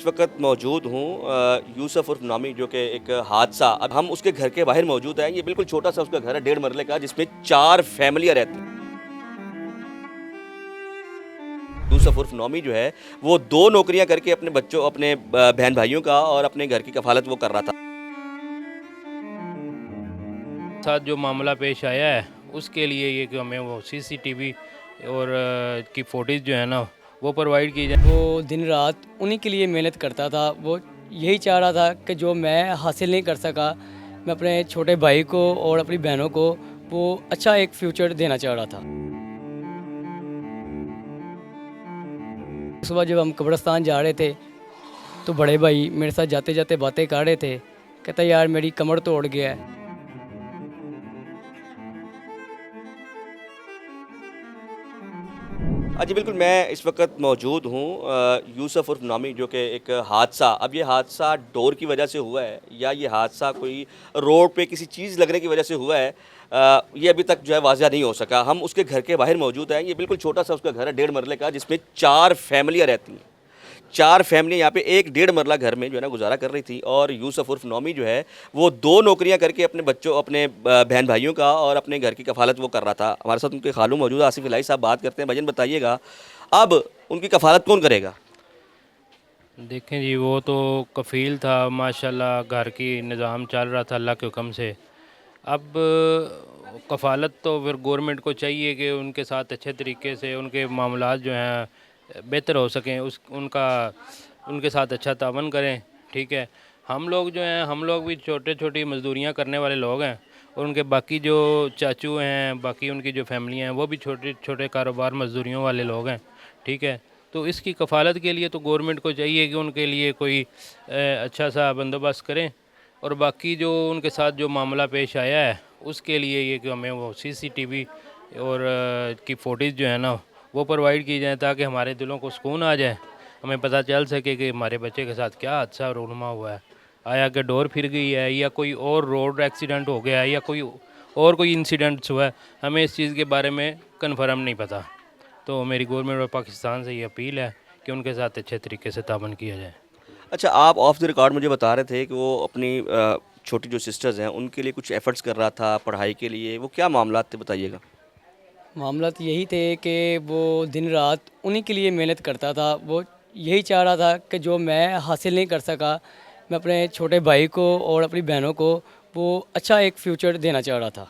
वक्त मौजूद हूँ यूसुफ उर्फ नामी, जो कि एक हादसा, अब हम उसके घर के बाहर मौजूद हैं। ये बिल्कुल छोटा सा उसका घर है, 1.5 मरले का, जिसमें 4 फैमिलियाँ रहती हैं। यूसुफ उर्फ नामी जो है वो 2 नौकरियां करके अपने बच्चों, अपने बहन भाइयों का और अपने घर की कफालत वो कर रहा था। साथ जो मामला पेश आया है उसके लिए ये कि हमें वो सीसीटीवी और की फुटेज जो है ना वो प्रोवाइड की जाए। वो दिन रात उन्हीं के लिए मेहनत करता था। वो यही चाह रहा था कि जो मैं हासिल नहीं कर सका, मैं अपने छोटे भाई को और अपनी बहनों को वो अच्छा एक फ्यूचर देना चाह रहा था। सुबह जब हम कब्रिस्तान जा रहे थे तो बड़े भाई मेरे साथ जाते जाते बातें कर रहे थे। कहता यार मेरी कमर तोड़ गया है। जी बिल्कुल, मैं इस वक्त मौजूद हूँ यूसुफ उर्फ नामी, जो कि एक हादसा, अब ये हादसा डोर की वजह से हुआ है या ये हादसा कोई रोड पे किसी चीज़ लगने की वजह से हुआ है, ये अभी तक जो है वाज़ह नहीं हो सका। हम उसके घर के बाहर मौजूद हैं। ये बिल्कुल छोटा सा उसका घर है, 1.5 मरले का, जिसमें 4 फैमिलियाँ रहती हैं। 4 फैमिली यहाँ पे एक 1.5 मरला घर में जो है ना गुजारा कर रही थी। और यूसुफ उर्फ नामी जो है वो 2 नौकरियां करके अपने बच्चों, अपने बहन भाइयों का और अपने घर की कफालत वो कर रहा था। हमारे साथ उनके खालू मौजूद है, आसिफ इलाही साहब, बात करते हैं। भजन बताइएगा, अब उनकी कफालत कौन करेगा? देखें जी, वो तो कफ़ील था माशाल्लाह, घर की निज़ाम चल रहा था अल्लाह के हुक्म से। अब कफ़ालत तो फिर गवर्नमेंट को चाहिए कि उनके साथ अच्छे तरीके से उनके मामलात जो हैं बेहतर हो सकें, उनके साथ अच्छा तावन करें। ठीक है, हम लोग जो हैं, हम लोग भी छोटे छोटी मज़दूरियाँ करने वाले लोग हैं, और उनके बाकी जो चाचू हैं, बाकी उनकी जो फैमिलियाँ हैं, वो भी छोटे छोटे कारोबार मज़दूरियों वाले लोग हैं। ठीक है, तो इसकी कफ़ालत के लिए तो गवर्नमेंट को चाहिए कि उनके लिए कोई अच्छा सा बंदोबस्त करें। और बाकी जो उनके साथ जो मामला पेश आया है उसके लिए ये कि हमें वो सीसीटीवी और की फुटेज जो है ना वो प्रोवाइड की जाए, ताकि हमारे दिलों को सुकून आ जाए, हमें पता चल सके कि हमारे बच्चे के साथ क्या हादसा रूनुमा हुआ है। आया कि डोर फिर गई है या कोई और रोड एक्सीडेंट हो गया है या कोई इंसिडेंट्स हुआ है, हमें इस चीज़ के बारे में कन्फर्म नहीं पता। तो मेरी गवर्नमेंट ऑफ पाकिस्तान से ये अपील है कि उनके साथ अच्छे तरीके से तावन किया जाए। अच्छा, आप ऑफ द रिकॉर्ड मुझे बता रहे थे कि वो अपनी छोटी जो सिस्टर्स हैं उनके लिए कुछ एफ़र्ट्स कर रहा था पढ़ाई के लिए, वो क्या मामला थे बताइएगा? मामला तो यही थे कि वो दिन रात उन्हीं के लिए मेहनत करता था। वो यही चाह रहा था कि जो मैं हासिल नहीं कर सका, मैं अपने छोटे भाई को और अपनी बहनों को वो अच्छा एक फ्यूचर देना चाह रहा था।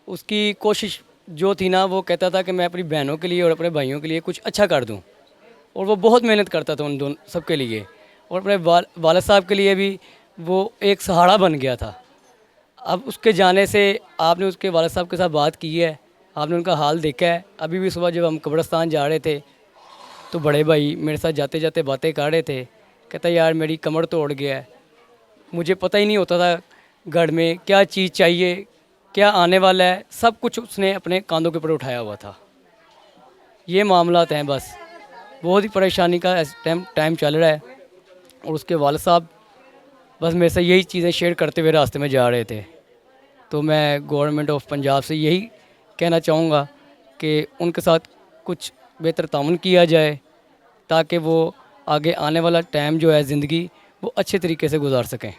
उसकी कोशिश जो थी ना, वो कहता था कि मैं अपनी बहनों के लिए और अपने भाइयों के लिए कुछ अच्छा कर दूं। और वो बहुत मेहनत करता था उन दोनों सबके लिए, और अपने वालिद साहब के लिए भी वो एक सहारा बन गया था। अब उसके जाने से आपने उसके वालिद साहब के साथ बात की है, आपने उनका हाल देखा है। अभी भी सुबह जब हम कब्रिस्तान जा रहे थे तो बड़े भाई मेरे साथ जाते जाते बातें कर रहे थे। कहता यार मेरी कमर तोड़ गया है। मुझे पता ही नहीं होता था घर में क्या चीज़ चाहिए, क्या आने वाला है, सब कुछ उसने अपने कांधों के ऊपर उठाया हुआ था। ये मामलात हैं बस। बहुत ही परेशानी का टाइम चल रहा है। और उसके वालिद साहब बस मेरे से यही चीज़ें शेयर करते हुए रास्ते में जा रहे थे। तो मैं गवर्नमेंट ऑफ पंजाब से यही कहना चाहूँगा कि उनके साथ कुछ बेहतर ताउन किया जाए, ताकि वो आगे आने वाला टाइम जो है ज़िंदगी वो अच्छे तरीके से गुजार सकें।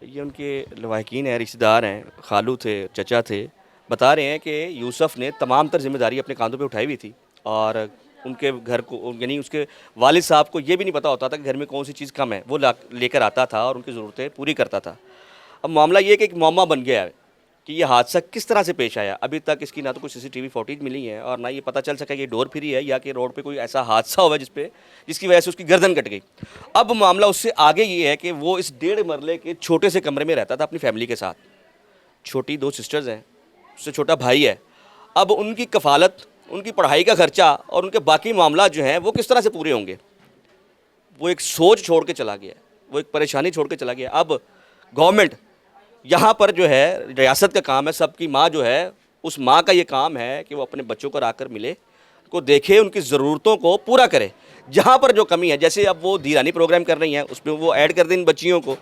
ये उनके लवाहिकीन हैं, रिश्तेदार हैं, खालू थे, चचा थे, बता रहे हैं कि यूसुफ ने तमाम तर ज़िम्मेदारी अपने कांधों पे उठाई हुई थी। और उनके घर को, यानी उसके वालिद साहब को ये भी नहीं पता होता था कि घर में कौन सी चीज़ कम है, वो लेकर आता था और उनकी ज़रूरतें पूरी करता था। अब मामला ये है कि एक मुअम्मा बन गया है कि ये हादसा किस तरह से पेश आया। अभी तक इसकी ना तो कुछ सीसीटीवी फुटेज मिली है और ना ये पता चल सका ये डोर फ्री है या कि रोड पे कोई ऐसा हादसा हुआ जिसकी वजह से उसकी गर्दन कट गई। अब मामला उससे आगे ये है कि वो इस 1.5 मरले के छोटे से कमरे में रहता था अपनी फैमिली के साथ। छोटी 2 सिस्टर्स हैं, उससे छोटा भाई है। अब उनकी कफालत, उनकी पढ़ाई का खर्चा और उनके बाकी मामला जो हैं वो किस तरह से पूरे होंगे। वो एक सोच छोड़ के चला गया, वो एक परेशानी छोड़ के चला गया। अब गवर्नमेंट यहाँ पर जो है, रियासत का काम है, सबकी माँ जो है, उस माँ का ये काम है कि वो अपने बच्चों को आकर मिले, को देखे, उनकी ज़रूरतों को पूरा करे। जहाँ पर जो कमी है, जैसे अब वो दीरानी प्रोग्राम कर रही हैं, उसमें वो ऐड कर दें इन बच्चियों को।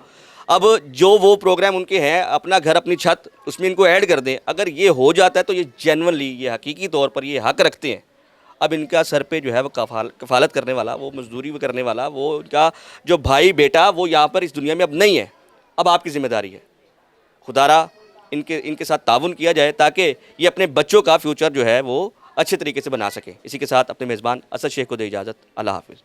अब जो वो प्रोग्राम उनके हैं, अपना घर अपनी छत, उसमें इनको ऐड कर दें। अगर ये हो जाता है तो ये जेन्युइनली, ये हकीकी तौर पर ये हक़ रखते हैं अब इनका सर पे जो है वो कफालत करने वाला, वो मजदूरी भी करने वाला, वो इनका जो भाई बेटा वो यहाँ पर इस दुनिया में अब नहीं है। अब आपकी ज़िम्मेदारी है, खुदारा इनके साथ ताउन किया जाए ताकि ये अपने बच्चों का फ्यूचर जो है वो अच्छे तरीके से बना सकें। इसी के साथ अपने मेज़बान असद शेख को दे इजाज़त। अल्लाह हाफ़िज़।